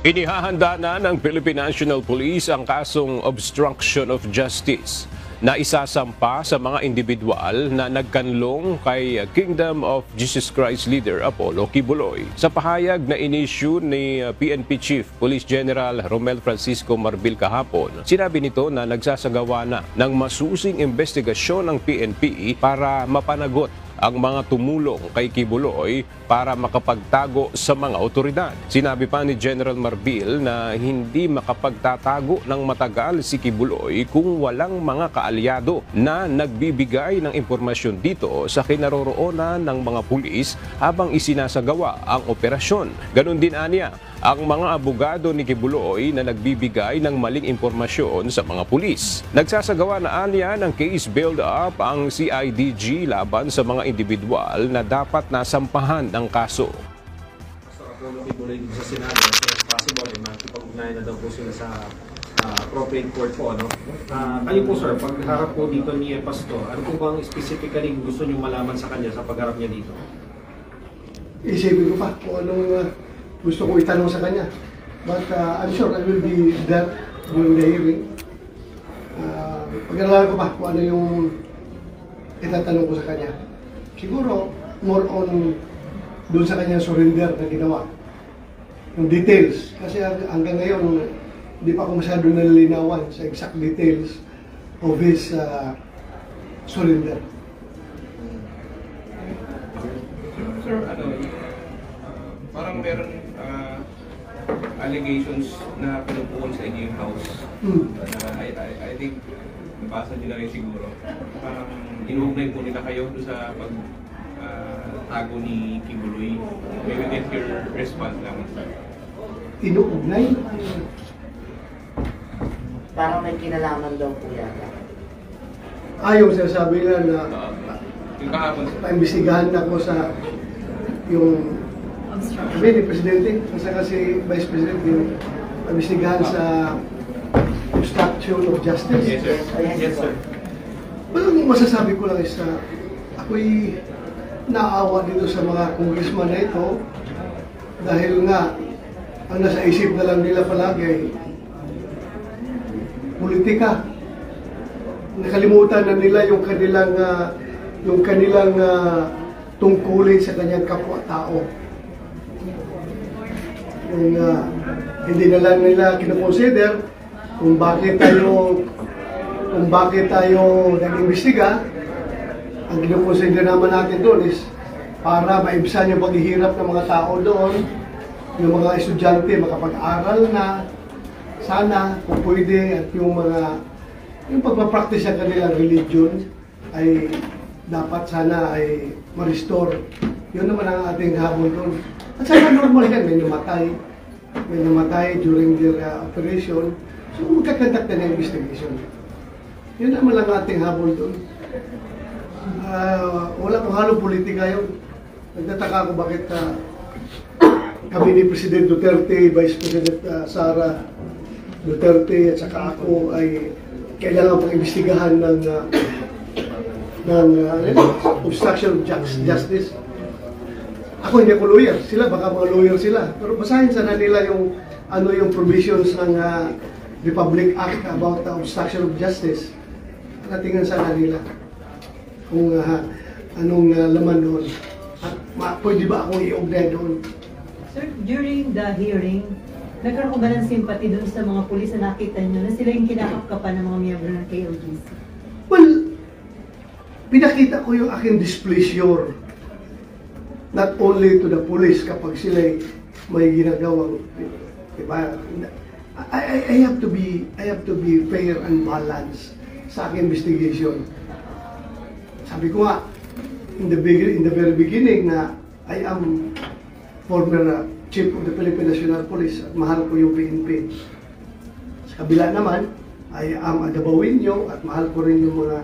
Inihahanda na ng Philippine National Police ang kasong obstruction of justice na isasampa sa mga individual na nagkanlong kay Kingdom of Jesus Christ leader Apollo Quiboloy. Sa pahayag na inisyu ni PNP Chief Police General Romel Francisco Marbil kahapon, sinabi nito na nagsasagawa na ng masusing investigasyon ng PNP para mapanagot ang mga tumulong kay Quiboloy para makapagtago sa mga otoridad. Sinabi pa ni General Marbil na hindi makapagtatago ng matagal si Quiboloy kung walang mga kaalyado na nagbibigay ng impormasyon dito sa kinaroroonan ng mga pulis habang isinasagawa ang operasyon. Ganon din aniya ang mga abogado ni Quiboloy na nagbibigay ng maling impormasyon sa mga pulis. Nagsasagawa na aniya ng case build-up ang CIDG laban sa mga individual na dapat nasampahan ng kaso. Pastor Apollo Quiboloy sa Senado, as soon as possible, makikipag-ugnayan na daw po sila sa appropriate court po. No? Kayo po sir, pagharap po dito ni Pastor, ano po bang specifically gusto niyo malaman sa kanya sa pagharap niya dito? Isipin ko pa kung anong gusto ko itanong sa kanya. But I'm sure I will be there during the hearing. Pag-aralan ko pa kung ano yung itatanong ko sa kanya. Siguro, more on doon sa kanyang surrender na ginawa. Yung details. Kasi hanggang ngayon, hindi pa ako masyado nalilinawan sa exact details of his surrender. Sir, parang meron allegations na pinupuon sa inyo yung house. I think, nabasa nyo na rin siguro. Parang inuugnay po nila kayo doon sa tago ni Quiboloy. Maybe get your response lang. Inuugnay? Parang may kinalaman daw po yata. Yung sinasabi nila na Yung kahapon, sir. paimbestigahan na ko sa yung sabi ni Presidente, kasi Vice President, yung paimbestigahan sa obstruction of justice. Yes, sir. Yes, sir. Well, ang masasabi ko lang is ako'y naawa dito sa mga congressman na ito dahil nga ang nasa isip na lang nila palagi ay politika. Nakalimutan na nila yung kanilang tungkulin sa kanyang kapwa-tao. Yung hindi na lang nila kinoconsider kung bakit tayo nag-imbestiga. Ang kinoconsider naman natin doon is para maibsan yung paghihirap ng mga tao doon, yung mga estudyante makapag-aral na sana kung pwede, at yung pagpapractice ng kanilang religion ay dapat sana ay ma-restore. Yun naman ang ating habol doon. At sana normal yan, may namatay during their operation. So magkakandak na ng investigation. Yun naman lang ating habol doon. Wala pong halong politika yun. Nagtataka ako bakit kami ni President Duterte, Vice President Sara Duterte at saka ako ay kailangan pang imbestigahan ng obstruction of justice. Ako hindi ako lawyer, sila baka mga lawyer sila. Pero basahin sana nila yung provisions ng Republic Act about obstruction of justice. Natingnan sana nila kung anong laman doon. At pwede ba akong i-ugnay doon? Sir, during the hearing, nagkaroon ko ba ng sympathy doon sa mga pulis na nakita nyo na sila yung kinakapkapan ng mga miyembro ng KOJC? Well, pinakita ko yung aking displeasure not only to the police kapag sila may ginagawang, diba? I have to be fair and balanced sa aking investigation. Sabi ko nga, in the very beginning na I am former Chief of the Philippine National Police at mahal ko yung PNP. Sa kabila naman, I am a Dabawenyo at mahal ko rin yung mga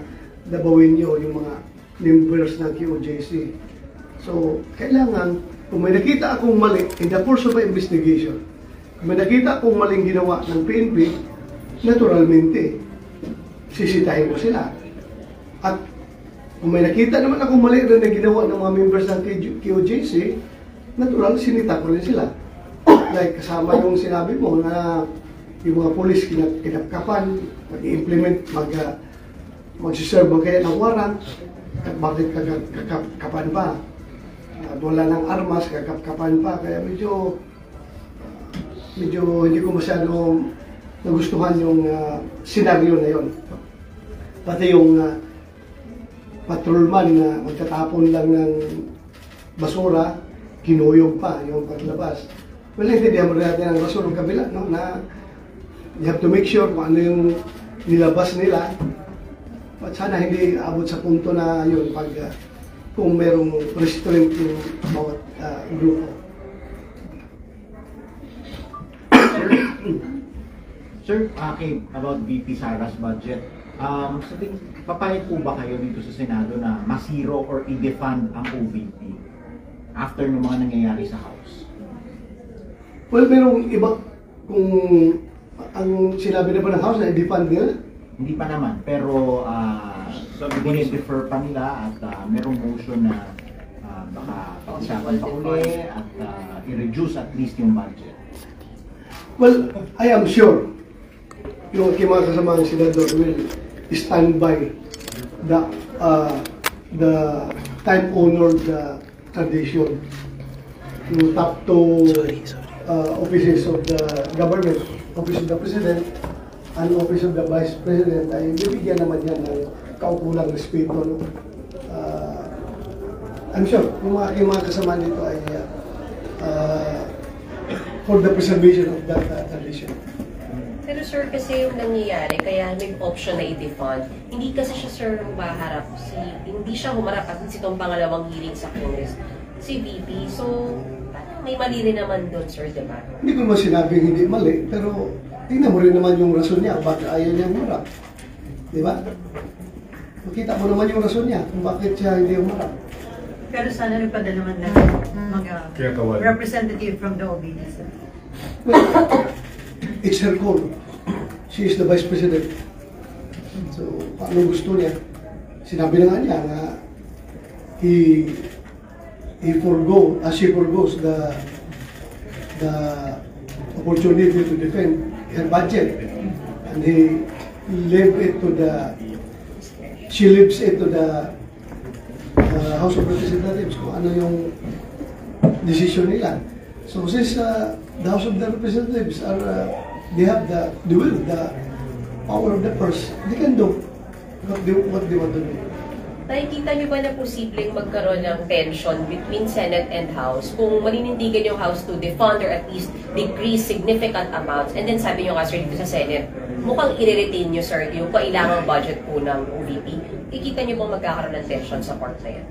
Dabawenyo, yung mga members ng QOJC. So, kailangan, kung may nakita akong mali in the course of my investigation, kung may nakita akong maling ginawa ng PNP, naturalmente, sisitahin ko sila. At kung may nakita naman akong mali rin na ginawa ng mga members ng QOJC, natural, sinita ko rin sila. like kasama yung sinabi mo na yung mga polis kinapkapan, mag-implement, mag-serve mo kaya ng warrant, bakit kakapkapan pa? At wala ng armas, kakapkapan pa, kaya medyo hindi ko masyado nagustuhan yung senaryo na yon. Pati yung patrolman na magtatapon lang ng basura, kinuyog pa yung paglabas. Well, hindi mo natin ang rason ng kabila, no? Na you have to make sure kung ano yung nilabas nila. At sana hindi abot sa punto na yun pag kung merong restraint yung bawat grupo. Sir, about VP Sara's budget, papayag po ba kayo dito sa Senado na masiro or i-defund ang OVP after ng mga nangyayari sa House? Well, merong iba kung ang sinabi na ba ng House na i-defund nila? Hindi pa naman, pero defer pa nila at merong motion na baka pag-usapan pa uli at i-reduce at least yung budget. Well, I am sure yung aking mga kasama ng senador will stand by the time-honored tradition. Yung top two offices of the government, Office of the President and Office of the Vice President, ay bibigyan naman yan ng kaukulang respeto. No? I'm sure yung aking mga kasama dito ay for the preservation of that tradition. Pero sir, kasi yung nangyayari, kaya may option na i-defund, hindi kasi siya sir humaharap, hindi siya humarap at itong pangalawang hearing sa Congress, si VP. So, may mali rin naman doon sir, di ba? Hindi ko naman sinabing hindi mali, pero tingnan mo rin naman yung rason niya, bakit ayaw niya humarap. Di ba? Makita mo naman yung rason niya, kung bakit siya hindi humarap. Pero sana nagpadala naman na mga representative from the OBD, sir. Well, it's her call. She is the Vice President. So, paano gusto niya? Sinabi na nga niya na she forgoes the opportunity to defend her budget. And she leaves it to the House of Representatives kung ano yung decision nila. So since the House of the Representatives they have the will, the power of the purse, they can do what they want to do. Nakikita niyo ba na posibleng magkaroon ng tension between Senate and House kung maninindigan yung House to defund or at least decrease significant amounts, and then sabi niyo nga sir dito sa Senate, mukhang i-retain niyo sir yung kailangang budget po ng OVP. Ikita niyo bang magkakaroon ng tension sa part na yan?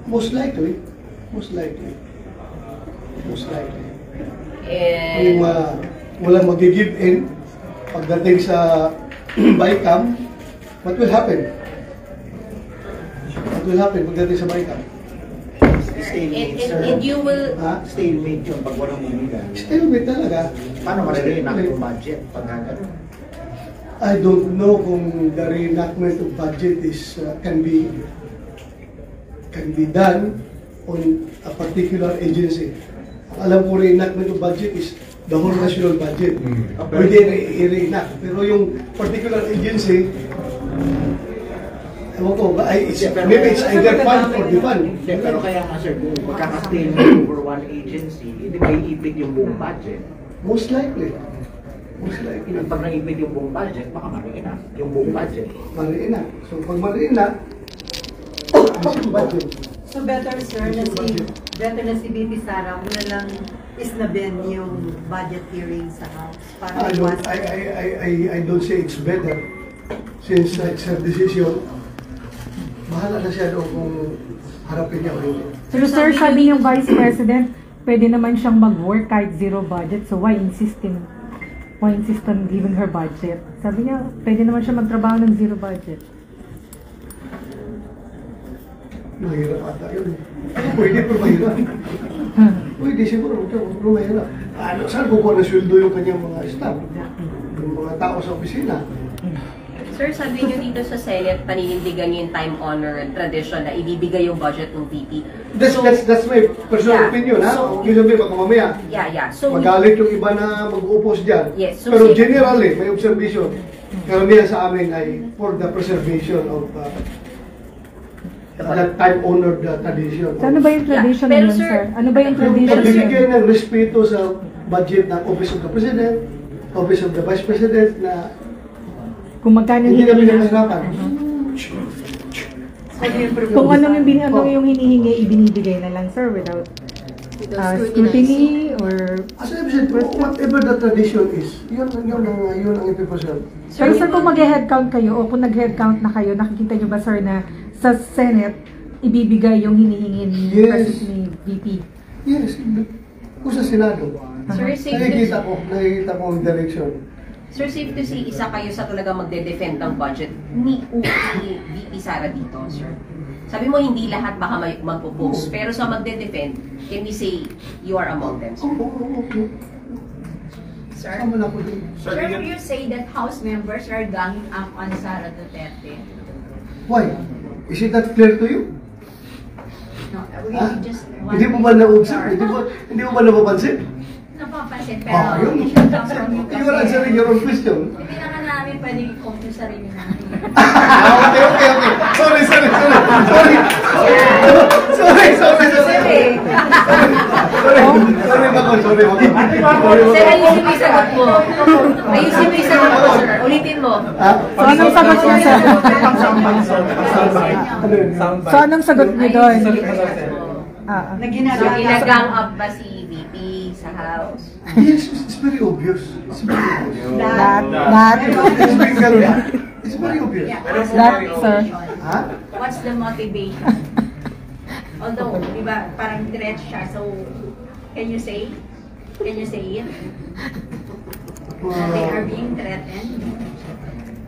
Most likely. And Kung walang mag-give in pagdating sa BICAM, what will happen? What will happen pagdating sa BICAM? Stalemate, sir. and you will Stalemate yun pag walang bumila. Stalemate talaga. Paano ma-reenact yung budget pag gano'n? I don't know kung the reenactment of budget is can be done on a particular agency. Alam ko reenactment of budget is the whole national budget. Pwede i-reenact. Pero yung particular agency, ewan ko, maybe it's either fund or defund. Pero kaya nga sir, kung magkaka-stalemate over one agency, hindi may ipit yung buong budget. Most likely. Pag naipit yung buong budget, baka mariin yung buong budget. Mariin na. So pag mariin na, budget. So better sir na si VP Sara kung na lang isnabin yung budget hearing sa House para I don't say it's better since it's her decision. Bahala na siya doon kung harapin niya o hindi. Pero sir, sabi yung Vice President, pwede naman siyang mag-work kahit zero budget, so why insist on giving her budget? Sabi niya, pwede naman siya magtrabaho ng zero budget. Mahirap ata yun. Pwede pero mahirap. Pwede siguro, pero mahirap. Saan kukuha na sweldo yung kanyang mga staff? Yung mga tao sa opisina. Sir, sabi niyo dito sa Senate, paninindigan niyo yung time-honored tradition na ibibigay yung budget ng VP. That's my personal opinion, ha? So, Yung sabi, baka mamaya, yeah. So, magalit yung iba na mag-upos dyan. Yes, so Pero say- generally, may observation. Karamihan sa amin ay for the preservation of that time-honored tradition. So, ano ba yung tradition Yeah, pero nun, sir, sir? Ano ba yung Yung tradition pagbibigyan nun? ng respeto sa budget ng Office of the President, Office of the Vice President, na Kung magkano hindi kami hinihingi? nahihirapan. Kung ano yung hinihingi, ibinibigay na lang, sir, without scrutiny or... As I said, whatever the tradition is, yun ang ipipreserve. Pero sir, kung mag-headcount kayo o kung nag-headcount na kayo, nakikita nyo ba, sir, na sa Senate, ibibigay yung hinihingi ni Yes. ni VP? Yes, kung sa Senado. Sir, safe Nakikita ko ang direction. Sir, safe to say, isa kayo sa talaga magde-defend ng budget ni VP Sara dito, sir. Sabi mo, hindi lahat baka mag-propose. Pero sa magde-defend, can we say you are among them, sir? Okay. Sir, Sama na ko din. sir, will you say that House members are ganging up on Sara Duterte? Why? Is it not clear to you? No, we Ha? just Hindi mo ba na-observe? Hindi mo ba napapansin? napapansin, pero Yun. it should come from you You are answering your own question. hindi naman namin pwedeng i-cope yung sarili namin. Okay. Sorry. Sorry, Mako. Sir, ayusin mo yung sagot mo. Ayusin mo yung sagot mo, sir. Ulitin mo. Ha? So, anong sagot niyo, sir? So, anong sagot niyo doon? Na ginagawa. Ginagang up ba si VP sa House? Yes, it's very obvious. It's very obvious. It's very obvious. Yeah, That, sir. Ha? what's the motivation? Although, di ba, parang threat siya, so, can you say it? That they are being threatened?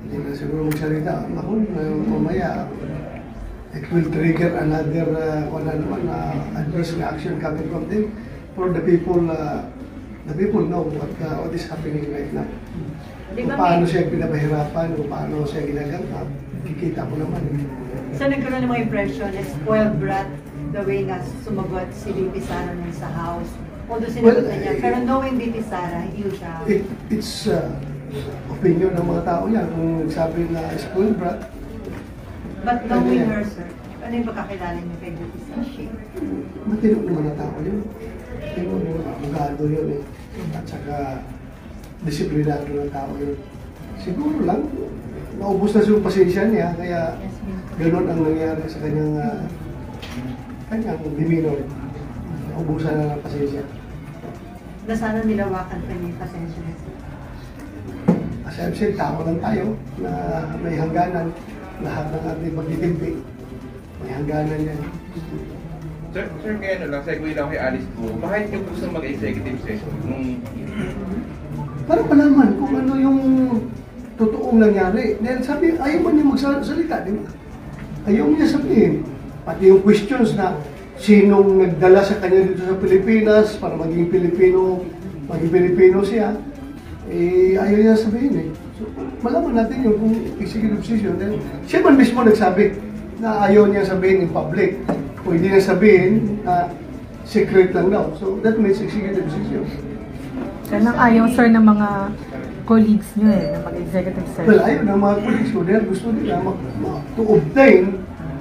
Hindi na siguro magsalita. Ako, mamaya, it will trigger another adverse reaction coming from them. For the people know what is happening right now. Di Kung ba paano may, siya pinapahirapan, kung paano siya ginagamit, kikita ko naman. So nagkaroon ng mga impression na spoiled brat the way na sumagot si VP Sara nun sa House. Although sinagot na niya. Pero knowing VP Sara, hindi siya. It's opinion ng mga tao yan. Kung nagsabi na spoiled brat, But knowing her, sir, ano yung pagkakilala niyo kay VP Sara? matino naman na tao yun. Matino yun, abogado yun eh. At saka, disiplinado ng tao yun. Siguro lang, naubos na yung pasensya niya, kaya gano'n ang nangyari sa kanyang demeanor. Naubusan na ng pasensya. Na sana nilawakan pa niya yung pasensya niya. As I've said, tao lang tayo na may hangganan. Lahat ng ating magtitimpi, may hangganan yan. Sir, kaya lang, segue lang kay Alice po. Bakit yung gusto mag-executive session? Para malaman kung ano yung totoong nangyari. Dahil sabi, ayaw man niya magsalita, di ba? Ayaw niya sabihin. Pati yung questions na sinong nagdala sa kanya dito sa Pilipinas para maging Pilipino siya, ayaw niya sabihin eh. So, malaman natin yun kung executive decision. Dahil siya man mismo nagsabi na ayaw niya sabihin in public. Pwede niya sabihin na secret lang daw. So, that means executive decision. Yan ang ayaw, sir, ng mga colleagues nyo na mag-executive session. Well, ayaw ng mga colleagues ko dahil gusto nila to obtain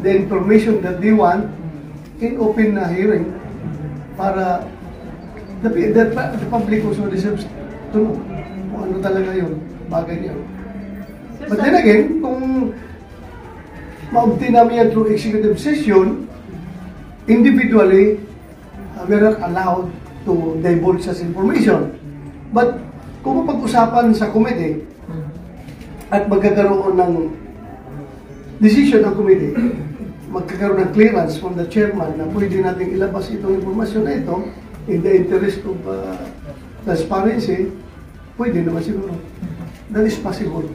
the information that they want in open hearing para the public also deserves to know kung ano talaga yun, bagay niya. But then again, kung ma-obtain namin yan through executive session, individually, we are not allowed to divulge such information. But kung mapag-usapan sa committee at magkakaroon ng decision ng committee, magkakaroon ng clearance from the chairman na pwede natin ilabas itong informasyon na ito in the interest of transparency, pwede naman siguro. That is possible.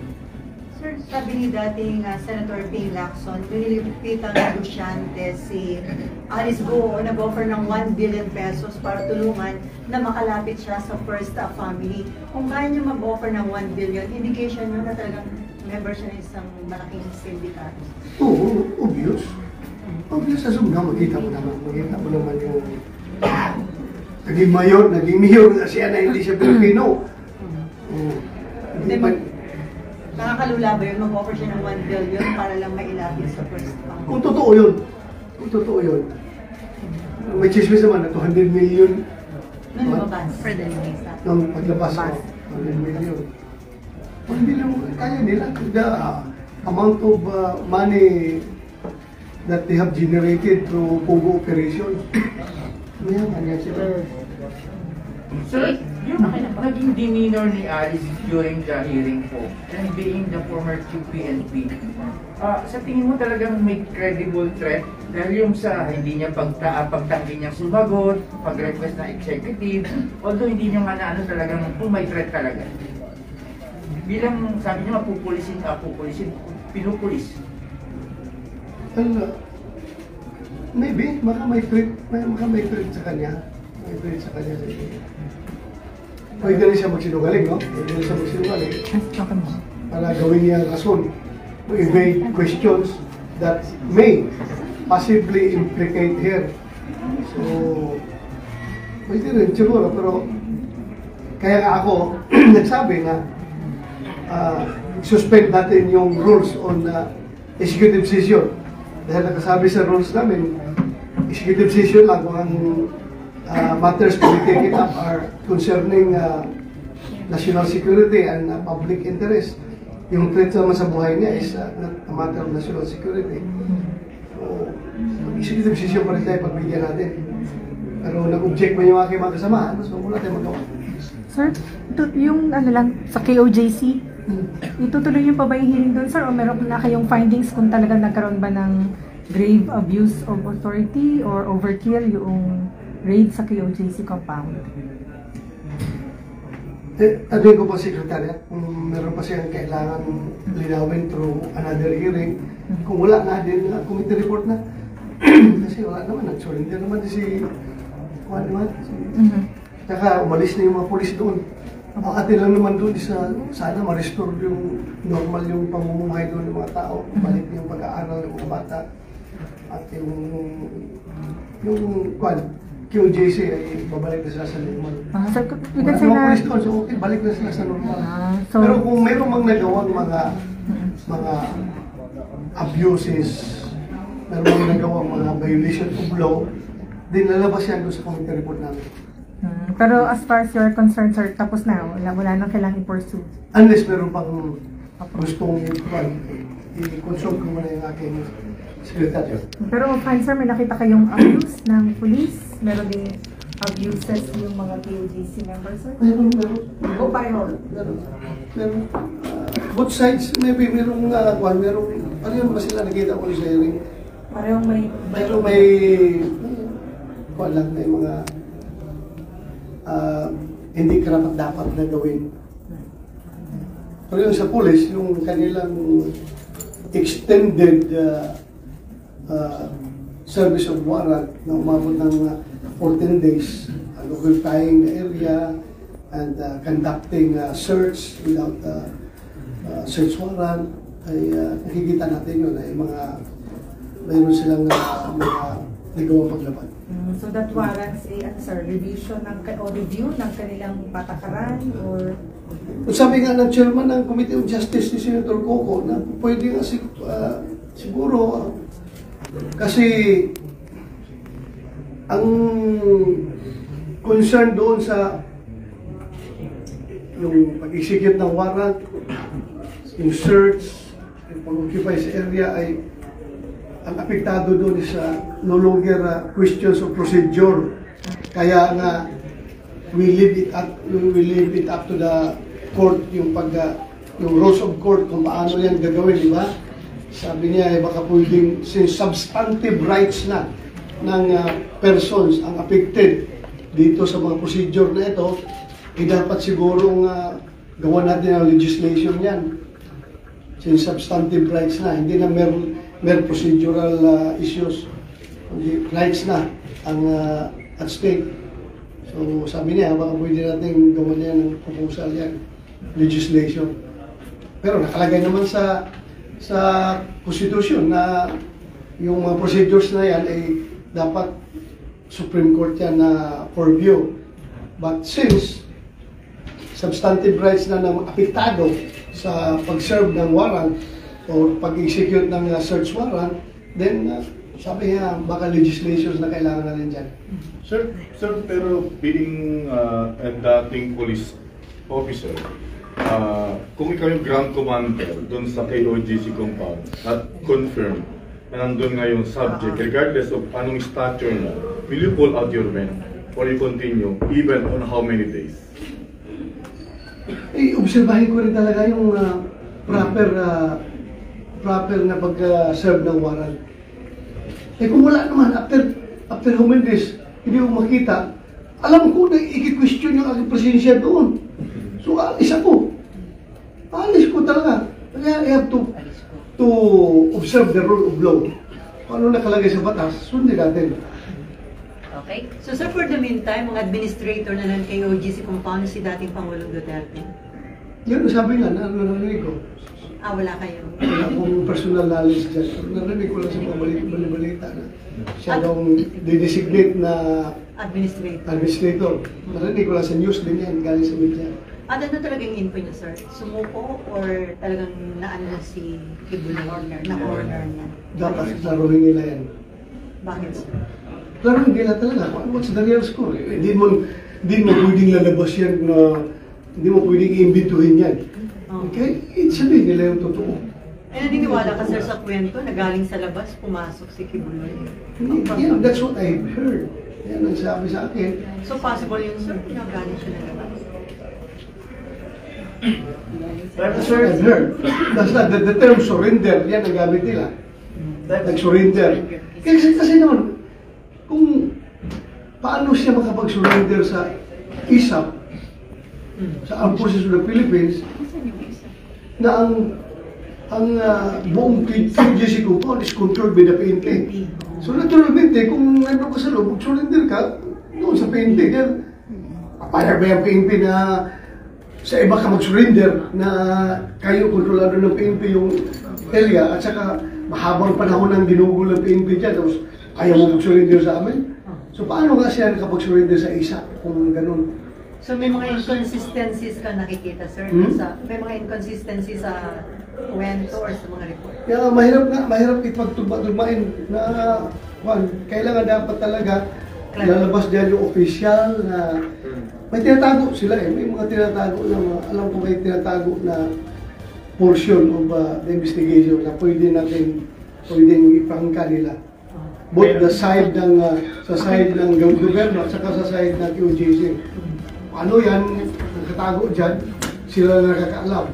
Sir, sabi ni dating Senator Ping Lacson, nililipitan ng Luciante si Alice Go nag-offer ng 1 billion pesos para tulungan na makalapit siya sa first family. Kung kaya niya mag-offer ng 1 billion, indication yun na talagang member siya ng isang malaking sindikato. Oo, obvious. Obvious sa Zoom na, makita mo naman yung naging mayor na siya na hindi siya Pilipino. Hindi ba? Nakakalula ba yun? Mag-offer siya ng 1 billion para lang mailapit sa first family? Kung totoo yun. May chismis naman na 200 million. Nung lumabas? For the Nung paglabas ko, 100 million. 1 billion, kaya nila. The amount of money that they have generated through Pogo operation. Mayaman yan sila. Sir, yung naging demeanor ni Alice during the hearing po, and being the former QPNP, sa tingin mo talagang may credible threat? Dahil yung sa hindi niya pagtanggi niya sumagot, pag-request na executive, although hindi niya nga na ano talagang kung may threat talaga. Bilang sabi niya pinupulis. Maybe, baka may threat sa kanya. Pwede rin siya magsinungaling, no? Para gawin niya rason to evade questions that may possibly implicate her. So, pwede rin siguro, pero kaya nga ako nagsabi na suspend natin yung rules on executive session. Dahil nakasabi sa rules namin, executive session lang kung ang matters to be taken up are concerning national security and public interest. Yung threat naman sa buhay niya is not a matter of national security. So, executive session pa rin tayo pagbigyan natin. Pero nag-object pa yung aking mga kasamahan, so wala tayong magawa. Sir, yung sa KOJC, itutuloy niyo pa ba yung hearing doon, sir? O meron na kayong findings kung talagang nagkaroon ba ng grave abuse of authority or overkill yung raid sa KOJC compound? Tanungin ko pa sekretarya kung meron pa siyang kailangan linawin through another hearing. Kung wala na din committee report na. Kasi wala naman, nag-surrender naman si Juan naman. Saka umalis na yung mga polis doon. Ang atin lang naman doon isa, sana ma-restore yung normal yung pamumuhay doon ng mga tao. Balik yung pag-aaral ng mga bata. At yung QJC ay babalik na sila sa normal. So, we can Wala say namang na... polis doon, so okay, balik na sila sa normal. So, pero kung mayroong mga nagawang mga abuses, mayroong mga nagawang mga violation of law, din lalabas yan doon sa committee report namin. Pero as far as you're concerned, sir, tapos na, wala nang kailangan i-pursue. Unless meron pang gustong i-consult ko muna yung aking secretary. Pero fine, sir, may nakita kayong abuse ng police? Meron din abuses yung mga KOJC members, sir? Meron. O pareho? Meron. Both sides, maybe merong ano yun ba sila nakita ko sa hearing? Parehong may... may mga hindi karapat-dapat na gawin. Pero yung sa police, yung kanilang extended service of warrant na umabot ng 14 days, occupying the area and conducting search without search warrant, ay nakikita natin yun ay mayroon silang mga nagawang paglaban. So that warrants revision review ng kanilang patakaran or... Sabi nga ng chairman ng Committee on Justice ni Senator Coco na pwede nga siguro kasi ang concern doon sa yung pag-execute ng warrant, yung search, yung pag-occupy sa area ay ang apektado doon is no longer questions of procedure. Kaya nga we leave it up to the court yung yung rules of court kung paano yan gagawin, di ba? Sabi niya baka pwedeng since substantive rights na ng persons ang affected dito sa mga procedure na ito, dapat sigurong gawa natin ang legislation yan. Since substantive rights na, hindi na mere procedural issues, rights na ang at stake. So sabi niya, baka pwede natin gawan yan ng proposal yan, legislation. Pero nakalagay naman sa Constitution na yung mga procedures na yan ay dapat Supreme Court yan na purview. But since substantive rights na apektado sa pag-serve ng warrant o pag-execute ng search warrant, then sabi niya baka legislations na kailangan na rin dyan. Sir, pero being a dating police officer, kung ikaw yung ground commander doon sa KOGC compound at confirm na nandun nga yung subject, regardless of anong stature na, will you pull out your men or you continue even on how many days? Obserbahin ko rin talaga yung proper na pag-serve ng warrant. Kung wala naman, after how many days, hindi ko makita, alam ko na i-question yung aking presensya doon. So, alis ako. Alis ko talaga. Kaya I have to observe the rule of law. Kung ano nakalagay sa batas, sundin natin. Okay. So sir, for the meantime, mga administrator na ng KOGC compound si dating Pangulong Duterte? Yan, sabi nga, narinig ko. Wala kayo? Wala akong personal knowledge dyan. Narinig ko lang sa mga balita na siya daw designate na administrator. Narinig ko lang sa news din yan, galing sa media. Ano talagang info niya, sir? Sumuko or talagang naano na si Kibuloy na-corner niya? Dapat laruin nila yan. Bakit, sir? Laruin nila talaga. What's the real score? Hindi mo pwedeng lalabas yan na hindi mo pwedeng i-imbituhin yan. Okay? Sabihin nila yung totoo. Naniniwala ka, sir, sa kwento na galing sa labas, pumasok si Kibuloy? Yeah, that's what I heard. Yan ang sabi sa akin. So possible yun, sir, na galing siya na labas? That's what I've heard. That's not the term surrender. Yan ang gamit nila. Nag-surrender. Kasi naman, kung paano siya makapag-surrender sa ISAP, sa Armed Forces of the Philippines, na ang buong KGC compound is controlled by the PNP. So naturalmente, kung nandun ka sa loob, mag-surrender ka doon sa PNP. Kaya, papayag ba yung PNP na sa iba ka mag-surrender na kayo kontrolado ng PNP yung area at saka mahabang panahon ng ginugol ng PNP dyan tapos ayaw mo mag-surrender sa amin? So paano nga siya nakapag-surrender sa isa kung ganun? So may mga inconsistencies ka nakikita, sir? May mga inconsistencies sa kwento or sa mga report? Kaya mahirap ipagtugma-tugmain na kailangan dapat talaga lalabas dyan yung official na may tinatago sila may mga tinatago na alam ko may tinatago na portion of the investigation na pwedeng ipangka nila. Both the side sa side ng gobyerno at saka sa side ng QGC. Ano yan, nakatago dyan, sila na nakakaalam.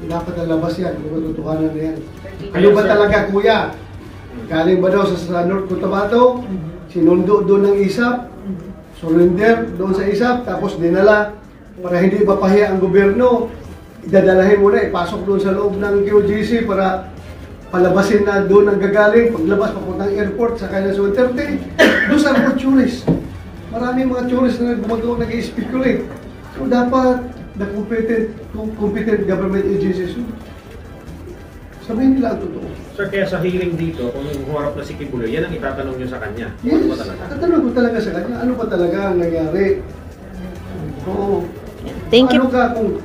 Dapat nalabas yan, matutuhanan na yan. Ano ba talaga, kuya? Galing ba daw sa North Cotabato? Sinundo doon ng ISAP? Surrender doon sa ISAP? Tapos dinala para hindi mapahiya ang gobyerno? Idadalahin mo na, ipasok doon sa loob ng QGC para palabasin na doon ang gagaling. Paglabas, papuntang airport, sa kanya sa Duterte. Doon sa mga tourist. Maraming mga tourist na gumagawa, nag-speculate. So dapat the competent government agencies sabihin nila ang totoo. Sir, kaya sa hearing dito, kung humarap na si Kibuloy, yan ang itatanong niyo sa kanya. Yes, ano ba talaga? tatanong ko talaga sa kanya, ano ba talaga ang nangyari? Oo. Thank you. Ano ka kung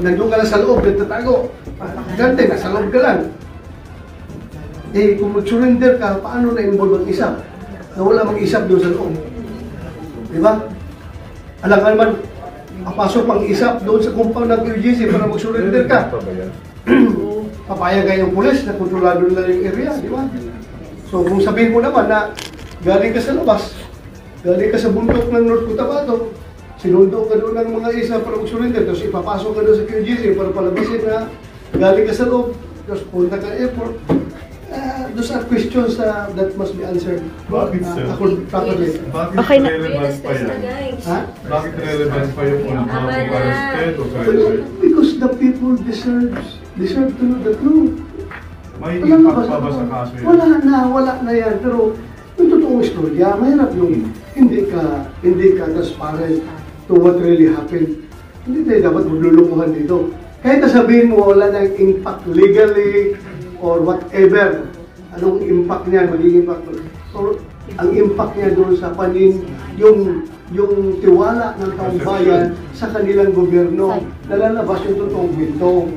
nandun ka lang sa loob, nagtatago. Dante, nasa loob ka lang. Kung mag-surrender ka, paano na-involve ang ISAP? Na wala mag-ISAP doon sa loob. Diba? Alam ka naman, papasok pang ISAP doon sa compound ng QGC para mag-surrender ka. Papayag yung pulis na kontrolado nila yung area, di ba? So kung sabihin mo naman na galing ka sa labas, galing ka sa bundok ng North Cotabato, sinundo ka doon ng mga ISAP para mag-surrender, tapos ipapasok ka doon sa QGC para palabasin na galing ka sa loob, tapos punta ka airport. Those are questions that must be answered. Bakit, sir? Properly. Bakit relevant pa yan? Ha? Bakit relevant pa yung arrested o surrender? Because the people deserve to know the truth. May impact pa ba sa kaso yun? Wala na yan. Pero yung totoong istorya, mahirap yung hindi ka transparent to what really happened, hindi tayo dapat maglulukuhan dito. Kahit sabihin mo wala nang impact legally or whatever, anong impact niya, magiging impact. So, ang impact niya doon sa yung tiwala ng taong bayan sa kanilang gobyerno, nalalabas yung totoong kwento.